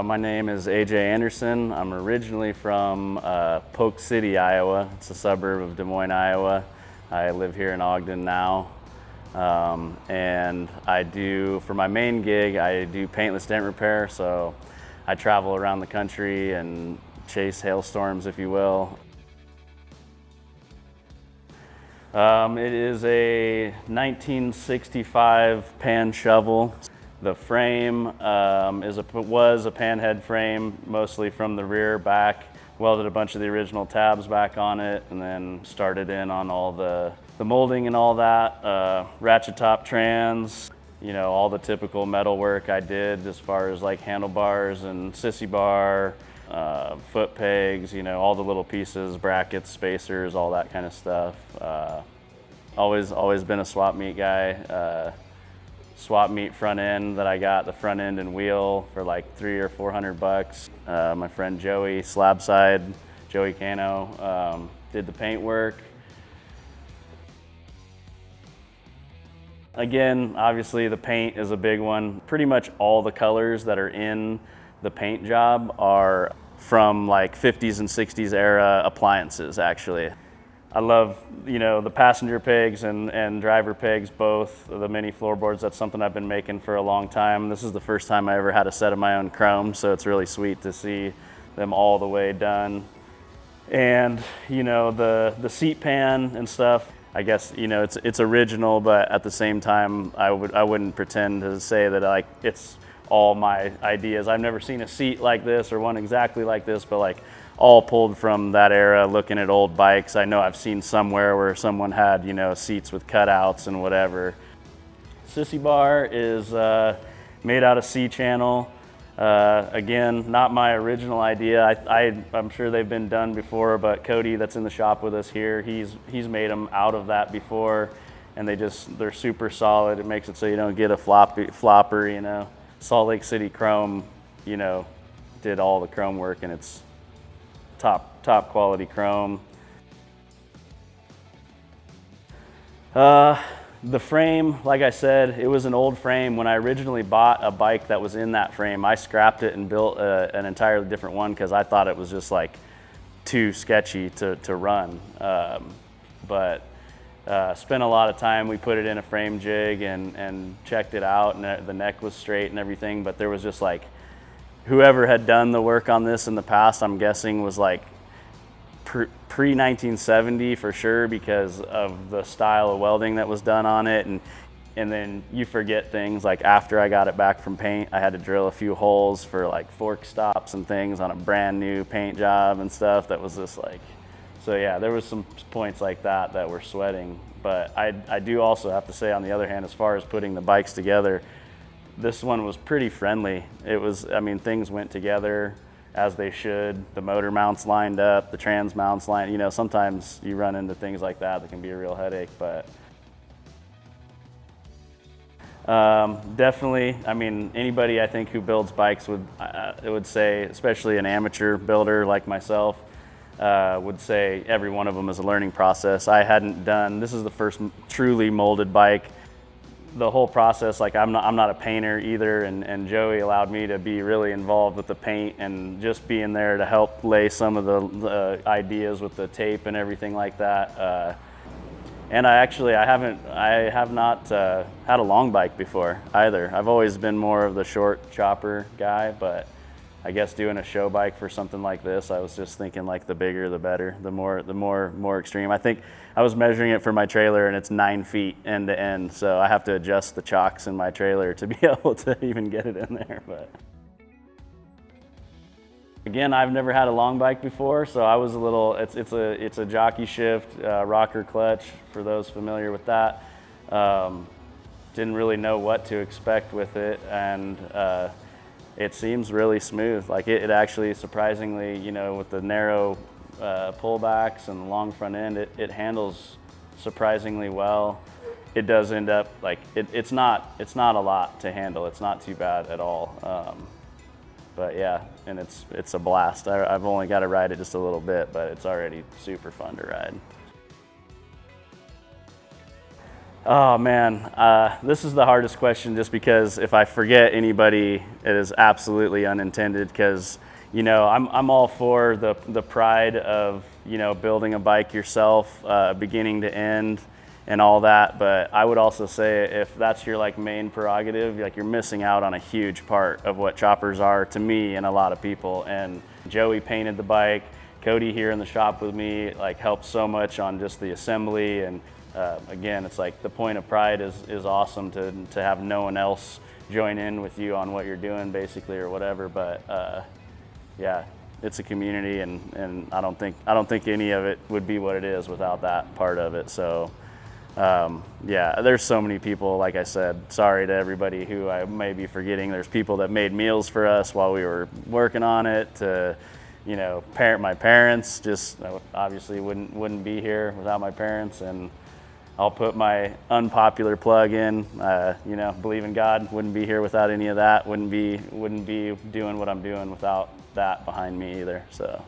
My name is AJ Anderson. I'm originally from Polk City, Iowa. It's a suburb of Des Moines, Iowa. I live here in Ogden now. And for my main gig, I do paintless dent repair. So I travel around the country and chase hailstorms, if you will. It is a 1965 Panshovel. The frame was a panhead frame, mostly from the rear back. Welded a bunch of the original tabs back on it, and then started in on all the molding and all that. Ratchet top trans, all the typical metal work I did as far as like handlebars and sissy bar, foot pegs, all the little pieces, brackets, spacers, all that kind of stuff. Always been a swap meet guy. Swap meet front end that I got the front end and wheel for like $300 or $400. My friend Joey Slabside, Joey Cano, did the paint work. Again, obviously the paint is a big one. Pretty much all the colors that are in the paint job are from like 50s and 60s era appliances, actually. I love, the passenger pegs and driver pegs, both the mini floorboards. That's something I've been making for a long time. This is the first time I ever had a set of my own chrome, so it's really sweet to see them all the way done. And, the seat pan and stuff, I guess, it's original, but at the same time, I wouldn't pretend to say that it's all my ideas. I've never seen a seat like this or one exactly like this, but all pulled from that era, looking at old bikes. I know I've seen somewhere where someone had, seats with cutouts and whatever. Sissy bar is made out of C-channel. Again, not my original idea. I'm sure they've been done before, but Cody, that's in the shop with us here, he's made them out of that before, and they're super solid. It makes it so you don't get a flopper, Salt Lake City Chrome, did all the chrome work, and it's top quality chrome. The frame, like I said, it was an old frame. When I originally bought a bike that was in that frame, I scrapped it and built an entirely different one because I thought it was just too sketchy to run. But spent a lot of time. We put it in a frame jig and checked it out, and the neck was straight and everything, but there was just whoever had done the work on this in the past, I'm guessing was pre-1970 for sure, because of the style of welding that was done on it. And then you forget things after I got it back from paint, I had to drill a few holes for fork stops and things on a brand new paint job and stuff that was just so yeah, there was some points like that were sweating. But I do also have to say, on the other hand, as far as putting the bikes together, this one was pretty friendly. Things went together as they should. The motor mounts lined up, the trans mounts lined. Sometimes you run into things like that can be a real headache, but definitely, anybody I think who builds bikes would say, especially an amateur builder like myself, would say every one of them is a learning process. This is the first truly molded bike. The whole process, I'm not a painter either, and Joey allowed me to be really involved with the paint and just being there to help lay some of the ideas with the tape and everything like that. And I have not had a long bike before either. I've always been more of the short chopper guy, but I guess doing a show bike for something like this, I was just thinking the bigger the better, the more extreme. I think I was measuring it for my trailer, and it's 9 feet end to end, so I have to adjust the chocks in my trailer to be able to even get it in there. But again, I've never had a long bike before, so I was a little. It's a jockey shift, rocker clutch for those familiar with that. Didn't really know what to expect with it, and it seems really smooth. It actually, surprisingly, with the narrow pullbacks and the long front end, it handles surprisingly well. It does end up it's not a lot to handle. It's not too bad at all. But yeah, and it's a blast. I've only got to ride it just a little bit, but it's already super fun to ride. Oh man, this is the hardest question just because if I forget anybody, it is absolutely unintended because, you know, I'm all for the pride of, you know, building a bike yourself, beginning to end and all that. But I would also say if that's your like main prerogative, like you're missing out on a huge part of what choppers are to me and a lot of people. And Joey painted the bike. Cody here in the shop with me like helped so much on just the assembly, and again, it's like the point of pride is awesome to have no one else join in with you on what you're doing basically or whatever. But yeah, it's a community, and I don't think any of it would be what it is without that part of it. So yeah, there's so many people, like I said, sorry to everybody who I may be forgetting. There's people that made meals for us while we were working on it, to, you know, my parents just obviously wouldn't be here without my parents. And I'll put my unpopular plug in, you know, believe in God, wouldn't be here without any of that, wouldn't be doing what I'm doing without that behind me either. So